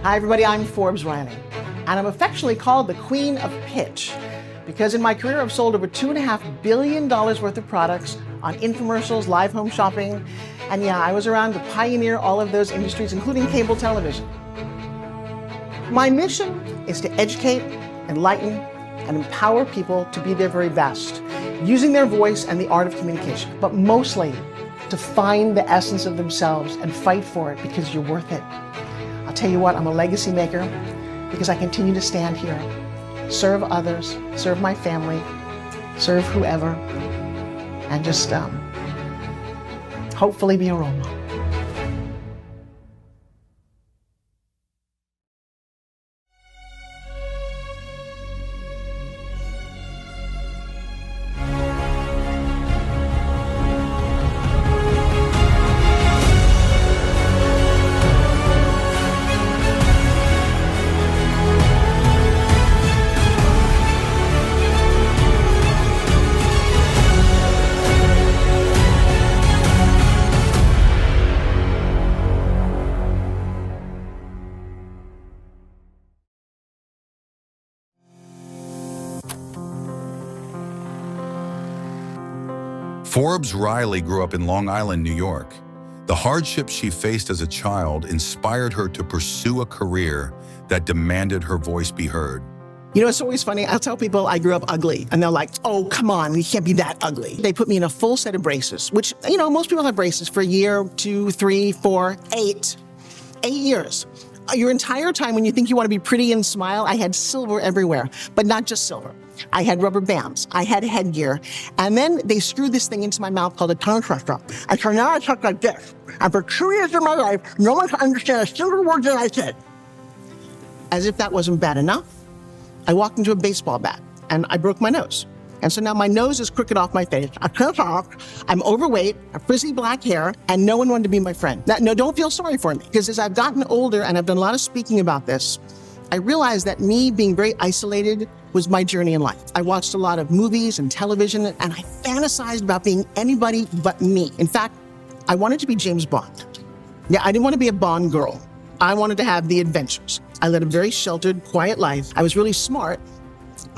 Hi everybody, I'm Forbes Riley, and I'm affectionately called the Queen of Pitch because in my career I've sold over $2.5 billion worth of products on infomercials, live home shopping, and yeah, I was around to pioneer all of those industries, including cable television. My mission is to educate, enlighten, and empower people to be their very best, using their voice and the art of communication, but mostly to find the essence of themselves and fight for it because you're worth it. I'll tell you what, I'm a legacy maker because I continue to stand here, serve others, serve my family, serve whoever, and just hopefully be a role model. Forbes Riley grew up in Long Island, New York. The hardships she faced as a child inspired her to pursue a career that demanded her voice be heard. You know, it's always funny. I'll tell people I grew up ugly, and they're like, oh, come on, you can't be that ugly. They put me in a full set of braces, which, you know, most people have braces for a year, 2, 3, 4, 8 years. Your entire time when you think you want to be pretty and smile, I had silver everywhere, but not just silver. I had rubber bands, I had headgear, and then they screwed this thing into my mouth called a tongue twister. And so now I talk like this. And for 2 years of my life, no one can understand a single word that I said. As if that wasn't bad enough, I walked into a baseball bat and I broke my nose. And so now my nose is crooked off my face. I can't talk, I'm overweight, I have frizzy black hair, and no one wanted to be my friend. No, don't feel sorry for me, because as I've gotten older and I've done a lot of speaking about this, I realized that me being very isolated was my journey in life. I watched a lot of movies and television, and I fantasized about being anybody but me. In fact, I wanted to be James Bond. Yeah, I didn't want to be a Bond girl. I wanted to have the adventures. I led a very sheltered, quiet life. I was really smart,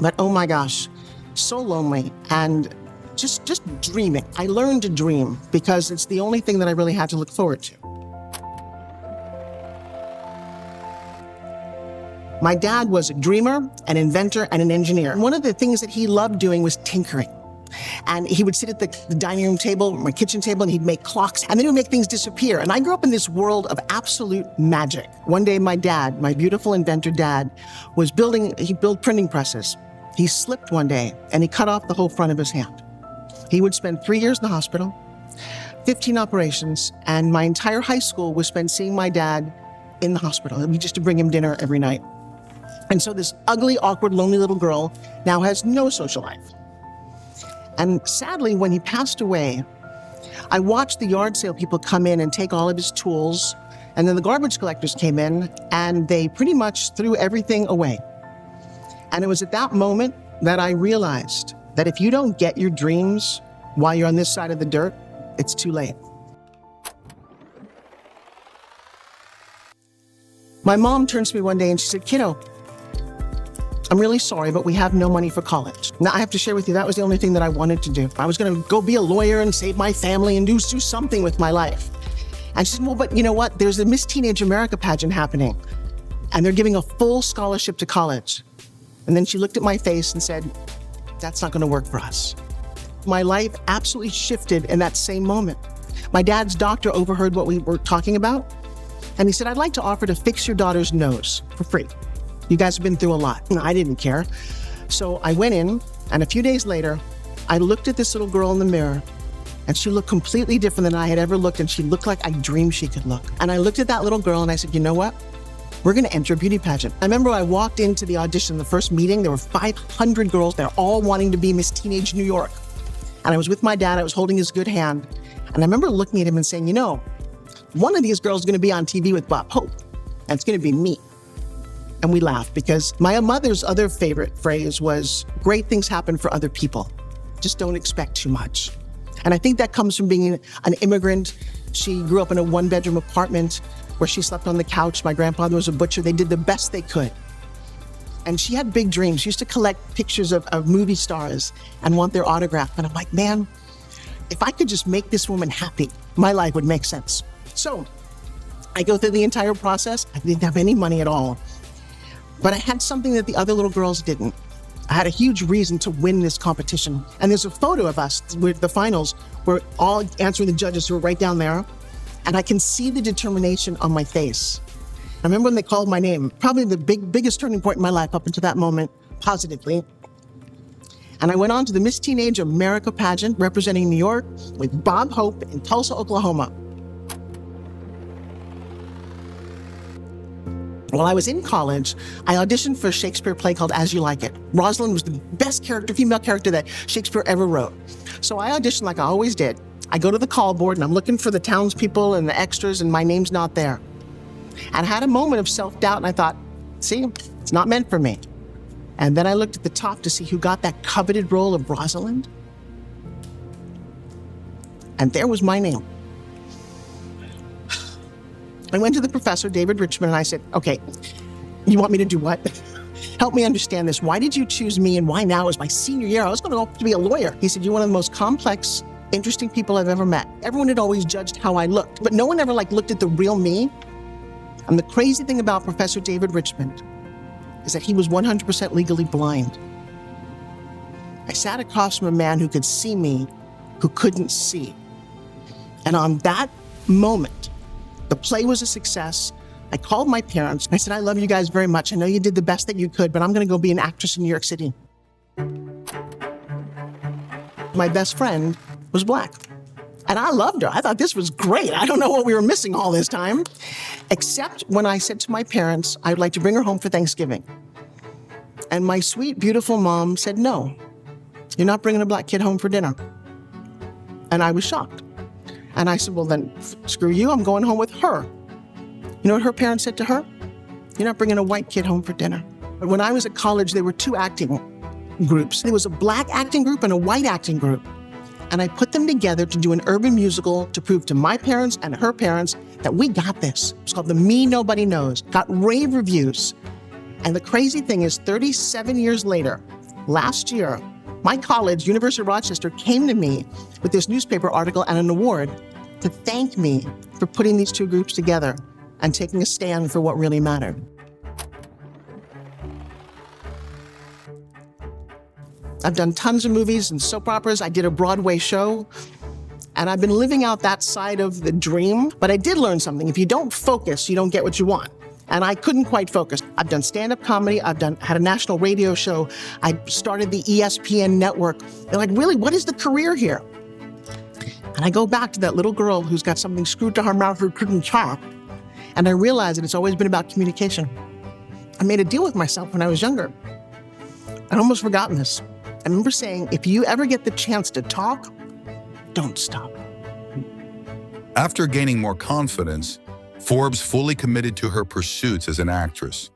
but oh my gosh, so lonely and just dreaming. I learned to dream because it's the only thing that I really had to look forward to. My dad was a dreamer, an inventor, and an engineer. And one of the things that he loved doing was tinkering. And he would sit at the dining room table, my kitchen table, and he'd make clocks, and then he would make things disappear. And I grew up in this world of absolute magic. One day, my dad, my beautiful inventor dad, he built printing presses. He slipped one day, and he cut off the whole front of his hand. He would spend 3 years in the hospital, 15 operations, and my entire high school was spent seeing my dad in the hospital. We just to bring him dinner every night. And so this ugly, awkward, lonely little girl now has no social life. And sadly, when he passed away, I watched the yard sale people come in and take all of his tools, and then the garbage collectors came in and they pretty much threw everything away. And it was at that moment that I realized that if you don't get your dreams while you're on this side of the dirt, it's too late. My mom turns to me one day and she said, kiddo, I'm really sorry, but we have no money for college. Now, I have to share with you, that was the only thing that I wanted to do. I was going to go be a lawyer and save my family and do something with my life. And she said, well, but you know what? There's a Miss Teenage America pageant happening, and they're giving a full scholarship to college. And then she looked at my face and said, that's not going to work for us. My life absolutely shifted in that same moment. My dad's doctor overheard what we were talking about, and he said, I'd like to offer to fix your daughter's nose for free. You guys have been through a lot. And I didn't care. So I went in, and a few days later, I looked at this little girl in the mirror, and she looked completely different than I had ever looked, and she looked like I dreamed she could look. And I looked at that little girl and I said, you know what? We're gonna enter a beauty pageant. I remember I walked into the audition, the first meeting, there were 500 girls there, all wanting to be Miss Teenage New York. And I was with my dad, I was holding his good hand. And I remember looking at him and saying, you know, one of these girls is gonna be on TV with Bob Hope, and it's gonna be me. And we laughed because my mother's other favorite phrase was, great things happen for other people. Just don't expect too much. And I think that comes from being an immigrant. She grew up in a one-bedroom apartment. where she slept on the couch. My grandfather was a butcher. They did the best they could. And she had big dreams. She used to collect pictures of movie stars and want their autograph. And I'm like, man, if I could just make this woman happy, my life would make sense. So I go through the entire process. I didn't have any money at all. But I had something that the other little girls didn't. I had a huge reason to win this competition. And there's a photo of us with the finals. We're all answering the judges who were right down there. And I can see the determination on my face. I remember when they called my name, probably the biggest turning point in my life up until that moment, positively. And I went on to the Miss Teenage America pageant representing New York with Bob Hope in Tulsa, Oklahoma. While I was in college, I auditioned for a Shakespeare play called As You Like It. Rosalind was the best female character that Shakespeare ever wrote. So I auditioned like I always did. I go to the call board and I'm looking for the townspeople and the extras and my name's not there. And I had a moment of self-doubt and I thought, see, it's not meant for me. And then I looked at the top to see who got that coveted role of Rosalind. And there was my name. I went to the professor, David Richmond, and I said, okay, you want me to do what? Help me understand this. Why did you choose me and why now? It was my senior year. I was going to go to be a lawyer. He said, you're one of the most complex, interesting people I've ever met. Everyone had always judged how I looked, but no one ever looked at the real me. And the crazy thing about Professor David Richmond is that he was 100% legally blind. I sat across from a man who could see me, who couldn't see. And on that moment, the play was a success. I called my parents. I said, I love you guys very much. I know you did the best that you could, but I'm going to go be an actress in New York City. My best friend was Black. And I loved her. I thought this was great. I don't know what we were missing all this time. Except when I said to my parents, I'd like to bring her home for Thanksgiving. And my sweet, beautiful mom said, no, you're not bringing a Black kid home for dinner. And I was shocked. And I said, well, then screw you. I'm going home with her. You know what her parents said to her? You're not bringing a white kid home for dinner. But when I was at college, there were two acting groups. There was a Black acting group and a white acting group. And I put them together to do an urban musical to prove to my parents and her parents that we got this. It's called The Me Nobody Knows. Got rave reviews. And the crazy thing is 37 years later, last year, my college, University of Rochester, came to me with this newspaper article and an award to thank me for putting these two groups together and taking a stand for what really mattered. I've done tons of movies and soap operas. I did a Broadway show, and I've been living out that side of the dream. But I did learn something. If you don't focus, you don't get what you want. And I couldn't quite focus. I've done stand-up comedy. I've had a national radio show. I started the ESPN network. They're like, really, what is the career here? And I go back to that little girl who's got something screwed to her mouth who couldn't talk. And I realized that it's always been about communication. I made a deal with myself when I was younger. I'd almost forgotten this. I remember saying, if you ever get the chance to talk, don't stop. After gaining more confidence, Forbes fully committed to her pursuits as an actress.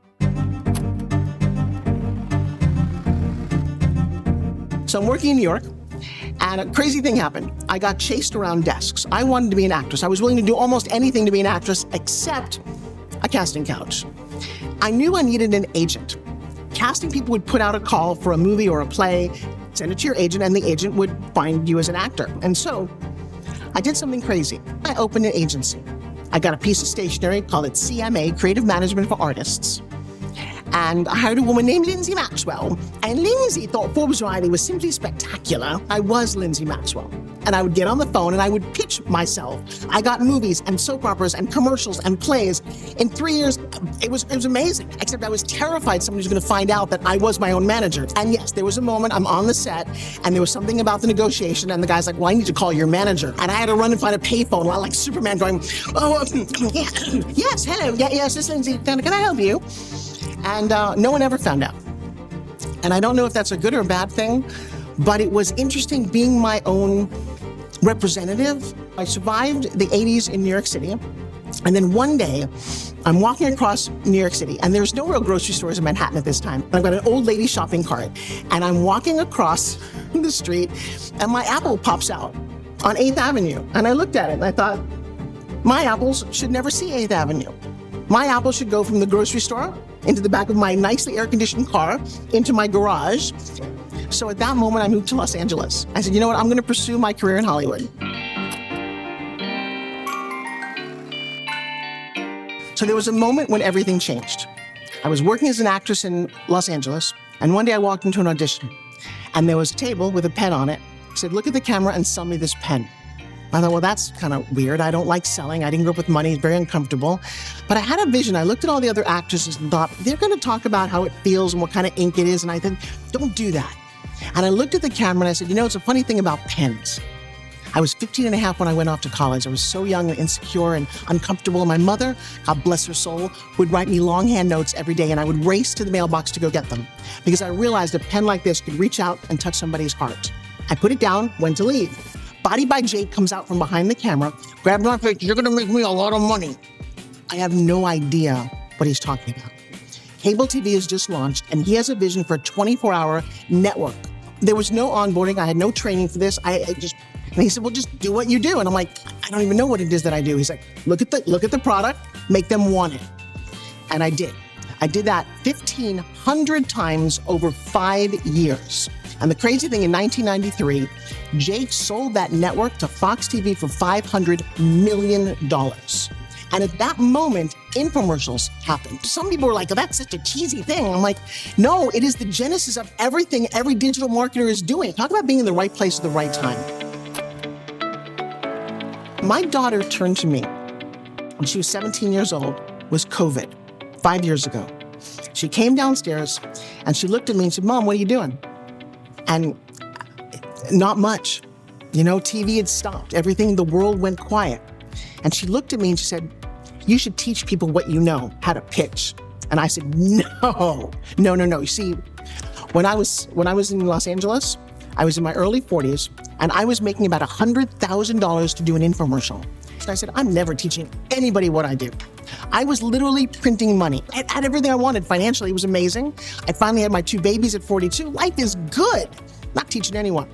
So I'm working in New York, and a crazy thing happened. I got chased around desks. I wanted to be an actress. I was willing to do almost anything to be an actress except a casting couch. I knew I needed an agent. Casting people would put out a call for a movie or a play, send it to your agent, and the agent would find you as an actor. And so I did something crazy. I opened an agency. I got a piece of stationery, called it CMA, Creative Management for Artists. And I hired a woman named Lindsay Maxwell. And Lindsay thought Forbes Riley was simply spectacular. I was Lindsay Maxwell. And I would get on the phone and I would pitch myself. I got movies and soap operas and commercials and plays. In 3 years, it was amazing. Except I was terrified somebody was going to find out that I was my own manager. And yes, there was a moment I'm on the set and there was something about the negotiation and the guy's like, well, I need to call your manager. And I had to run and find a payphone while like Superman going, oh, yeah, yes, hello, yeah, yes, this is Lindsay, can I help you? And no one ever found out. And I don't know if that's a good or a bad thing, but it was interesting being my own representative. I survived the 80s in New York City. And then one day, I'm walking across New York City, and there's no real grocery stores in Manhattan at this time. I've got an old lady shopping cart, and I'm walking across the street, and my apple pops out on 8th Avenue. And I looked at it, and I thought, My apples should never see 8th Avenue. My apples should go from the grocery store into the back of my nicely air-conditioned car, into my garage. So at that moment, I moved to Los Angeles. I said, you know what, I'm gonna pursue my career in Hollywood. So there was a moment when everything changed. I was working as an actress in Los Angeles, and one day I walked into an audition, and there was a table with a pen on it. It said, look at the camera and sell me this pen. I thought, well, that's kind of weird. I don't like selling. I didn't grow up with money. It's very uncomfortable. But I had a vision. I looked at all the other actresses and thought, they're going to talk about how it feels and what kind of ink it is. And I said, don't do that. And I looked at the camera and I said, you know, it's a funny thing about pens. I was 15 and a half when I went off to college. I was so young and insecure and uncomfortable. And my mother, God bless her soul, would write me longhand notes every day, and I would race to the mailbox to go get them because I realized a pen like this could reach out and touch somebody's heart. I put it down, went to leave. Body by Jake comes out from behind the camera, grabbed my face, you're gonna make me a lot of money. I have no idea what he's talking about. Cable TV has just launched, and he has a vision for a 24-hour network. There was no onboarding. I had no training for this. And he said, well, just do what you do. And I'm like, I don't even know what it is that I do. He's like, look at the product, make them want it. And I did. I did that 1,500 times over 5 years. And the crazy thing, in 1993, Jake sold that network to Fox TV for $500 million. And at that moment, infomercials happened. Some people were like, oh, that's such a cheesy thing. I'm like, no, it is the genesis of everything every digital marketer is doing. Talk about being in the right place at the right time. My daughter turned to me when she was 17 years old, was COVID, 5 years ago. She came downstairs and she looked at me and said, Mom, what are you doing? And not much. You know, TV had stopped. Everything in the world went quiet. And she looked at me and she said, you should teach people what you know, how to pitch. And I said, no. You see, when I was in Los Angeles, I was in my early 40s, and I was making about $100,000 to do an infomercial. And I said, I'm never teaching anybody what I do. I was literally printing money. I had everything I wanted financially. It was amazing. I finally had my 2 babies at 42. Life is good. Not teaching anyone.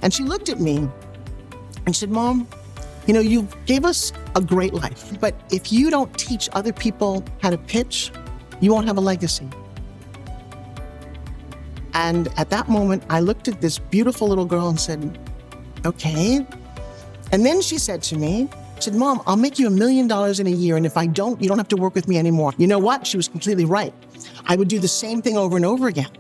And she looked at me and said, Mom, you know, you gave us a great life, but if you don't teach other people how to pitch, you won't have a legacy. And at that moment, I looked at this beautiful little girl and said, okay. And then she said to me, she said, Mom, I'll make you $1 million in a year, and if I don't, you don't have to work with me anymore. You know what? She was completely right. I would do the same thing over and over again.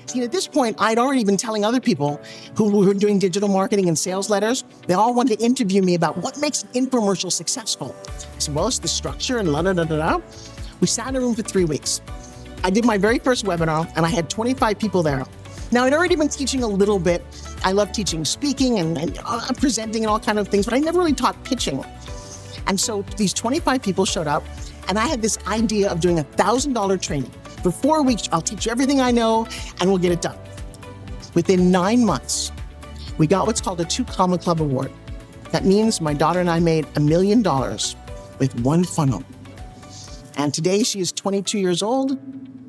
See, at this point, I'd already been telling other people who were doing digital marketing and sales letters, they all wanted to interview me about what makes an infomercial successful. I said, well, it's the structure and la-da-da-da-da. We sat in a room for 3 weeks. I did my very first webinar, and I had 25 people there. Now, I'd already been teaching a little bit. I love teaching speaking and presenting and all kinds of things, but I never really taught pitching. And so these 25 people showed up, and I had this idea of doing $1,000 training. For 4 weeks, I'll teach you everything I know, and we'll get it done. Within 9 months, we got what's called a 2 Comma Club Award. That means my daughter and I made $1 million with one funnel. And today she is 22 years old.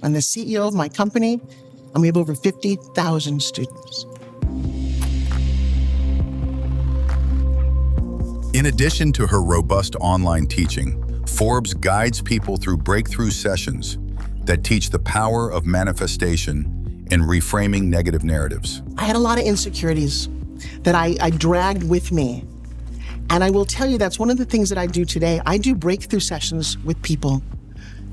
I'm the CEO of my company, and we have over 50,000 students. In addition to her robust online teaching, Forbes guides people through breakthrough sessions that teach the power of manifestation and reframing negative narratives. I had a lot of insecurities that I dragged with me. And I will tell you, that's one of the things that I do today. I do breakthrough sessions with people,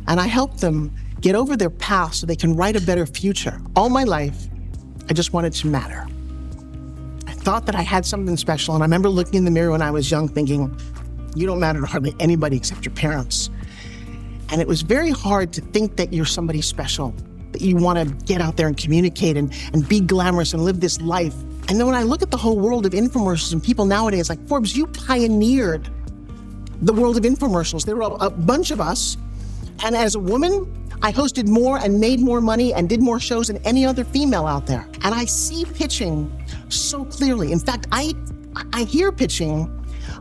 and I help them get over their past so they can write a better future. All my life, I just wanted to matter. I thought that I had something special, and I remember looking in the mirror when I was young thinking, you don't matter to hardly anybody except your parents. And it was very hard to think that you're somebody special, that you want to get out there and communicate and be glamorous and live this life. And then when I look at the whole world of infomercials and people nowadays, like, Forbes, you pioneered the world of infomercials. There were a bunch of us. And as a woman, I hosted more and made more money and did more shows than any other female out there. And I see pitching so clearly. In fact, I hear pitching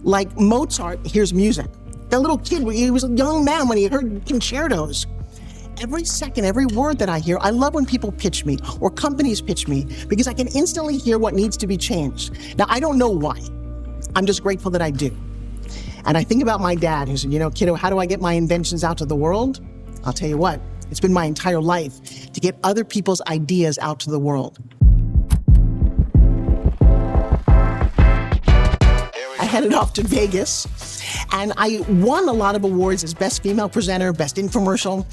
like Mozart hears music. That little kid, he was a young man when he heard concertos. Every second, every word that I hear, I love when people pitch me or companies pitch me because I can instantly hear what needs to be changed. Now, I don't know why. I'm just grateful that I do. And I think about my dad who said, kiddo, how do I get my inventions out to the world? I'll tell you what, it's been my entire life to get other people's ideas out to the world. I headed off to Vegas and I won a lot of awards as Best Female Presenter, Best Infomercial,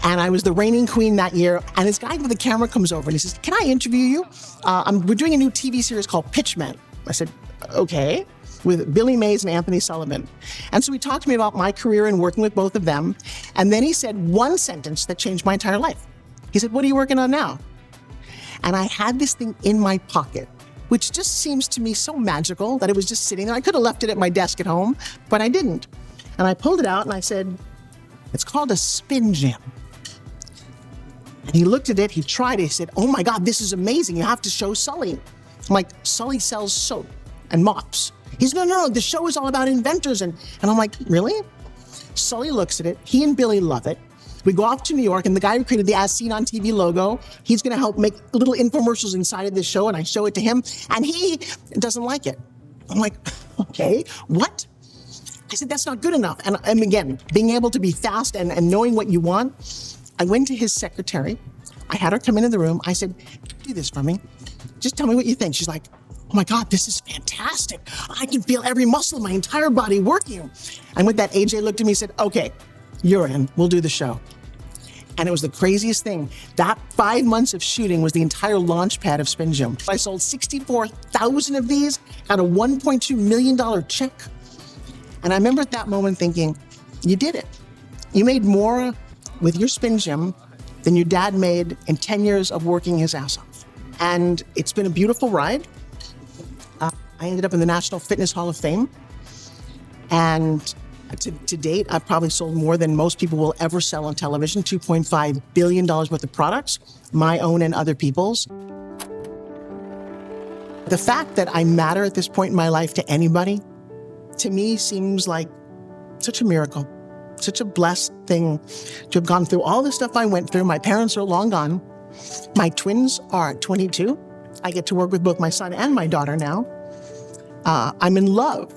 and I was the reigning queen that year. And this guy with the camera comes over and he says, can I interview you? We're doing a new TV series called Pitchmen. I said, okay, with Billy Mays and Anthony Sullivan. And so he talked to me about my career and working with both of them. And then he said one sentence that changed my entire life. He said, what are you working on now? And I had this thing in my pocket, which just seems to me so magical that it was just sitting there. I could have left it at my desk at home, but I didn't. And I pulled it out and I said, it's called a SpinGym. And he looked at it, he tried it, he said, oh my God, this is amazing. You have to show Sully. I'm like, Sully sells soap and mops. He said, no, the show is all about inventors. And I'm like, really? Sully looks at it, he and Billy love it. We go off to New York and the guy who created the As Seen on TV logo, he's gonna help make little infomercials inside of this show and I show it to him and he doesn't like it. I'm like, okay, what? I said, that's not good enough. And again, being able to be fast and knowing what you want, I went to his secretary. I had her come into the room. I said, do this for me. Just tell me what you think. She's like, oh my God, this is fantastic. I can feel every muscle in my entire body working. And with that, AJ looked at me and said, okay, you're in, we'll do the show. And it was the craziest thing. That 5 months of shooting was the entire launch pad of SpinGym. I sold 64,000 of these, got a $1.2 million check. And I remember at that moment thinking, you did it. You made more with your SpinGym than your dad made in 10 years of working his ass off. And it's been a beautiful ride. I ended up in the National Fitness Hall of Fame. And to date, I've probably sold more than most people will ever sell on television, $2.5 billion worth of products, my own and other people's. The fact that I matter at this point in my life to anybody, to me seems like such a miracle, such a blessed thing to have gone through all the stuff I went through. My parents are long gone. My twins are 22. I get to work with both my son and my daughter now. I'm in love.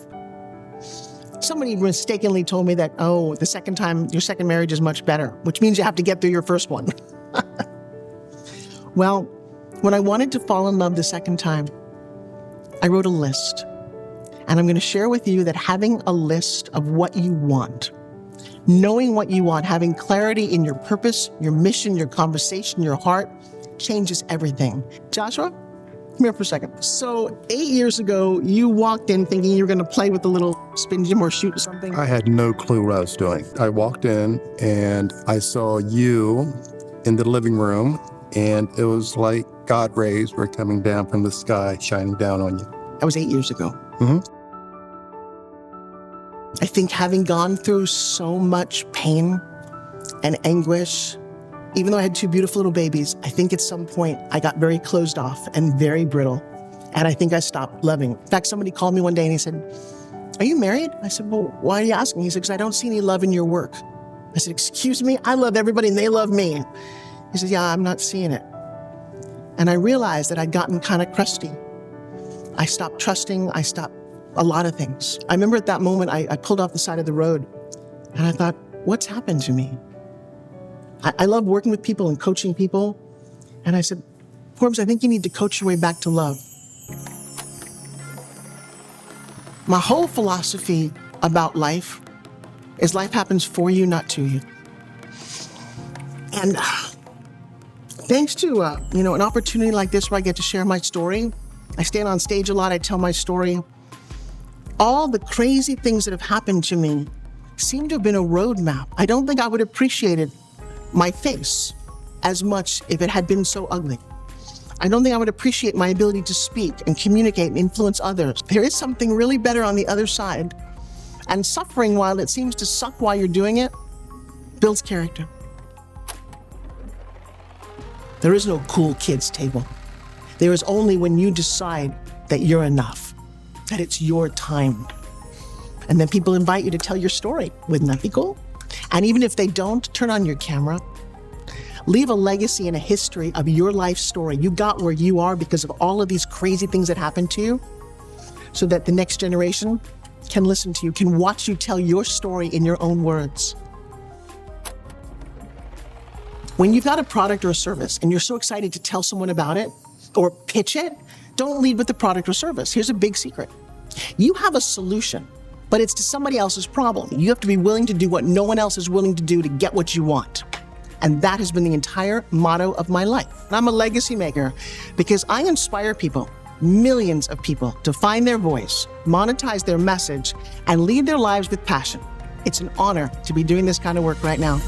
Somebody mistakenly told me that, oh, the second time, your second marriage is much better, which means you have to get through your first one. Well, when I wanted to fall in love the second time, I wrote a list. And I'm going to share with you that having a list of what you want, knowing what you want, having clarity in your purpose, your mission, your conversation, your heart, changes everything. Joshua, come here for a second. So 8 years ago, you walked in thinking you were going to play with the little SpinGym or shoot something. I had no clue what I was doing. I walked in and I saw you in the living room, and it was like God rays were coming down from the sky, shining down on you. That was 8 years ago. Mm-hmm. I think having gone through so much pain and anguish, even though I had two beautiful little babies, I think at some point I got very closed off and very brittle. And I think I stopped loving. In fact, somebody called me one day and he said, are you married? I said, well, why are you asking? He said, because I don't see any love in your work. I said, excuse me? I love everybody and they love me. He said, yeah, I'm not seeing it. And I realized that I'd gotten kind of crusty. I stopped trusting. I stopped a lot of things. I remember at that moment, I pulled off the side of the road and I thought, what's happened to me? I love working with people and coaching people. And I said, Forbes, I think you need to coach your way back to love. My whole philosophy about life is life happens for you, not to you. And thanks to an opportunity like this where I get to share my story, I stand on stage a lot, I tell my story. All the crazy things that have happened to me seem to have been a roadmap. I don't think I would have appreciated my face as much if it had been so ugly. I don't think I would appreciate my ability to speak and communicate and influence others. There is something really better on the other side. And suffering, while it seems to suck while you're doing it, builds character. There is no cool kids table. There is only when you decide that you're enough, that it's your time. And then people invite you to tell your story. Wouldn't that be cool? And even if they don't, turn on your camera. Leave a legacy and a history of your life story. You got where you are because of all of these crazy things that happened to you, so that the next generation can listen to you, can watch you tell your story in your own words. When you've got a product or a service and you're so excited to tell someone about it or pitch it, don't lead with the product or service. Here's a big secret. You have a solution, but it's to somebody else's problem. You have to be willing to do what no one else is willing to do to get what you want. And that has been the entire motto of my life. I'm a legacy maker because I inspire people, millions of people, to find their voice, monetize their message, and lead their lives with passion. It's an honor to be doing this kind of work right now.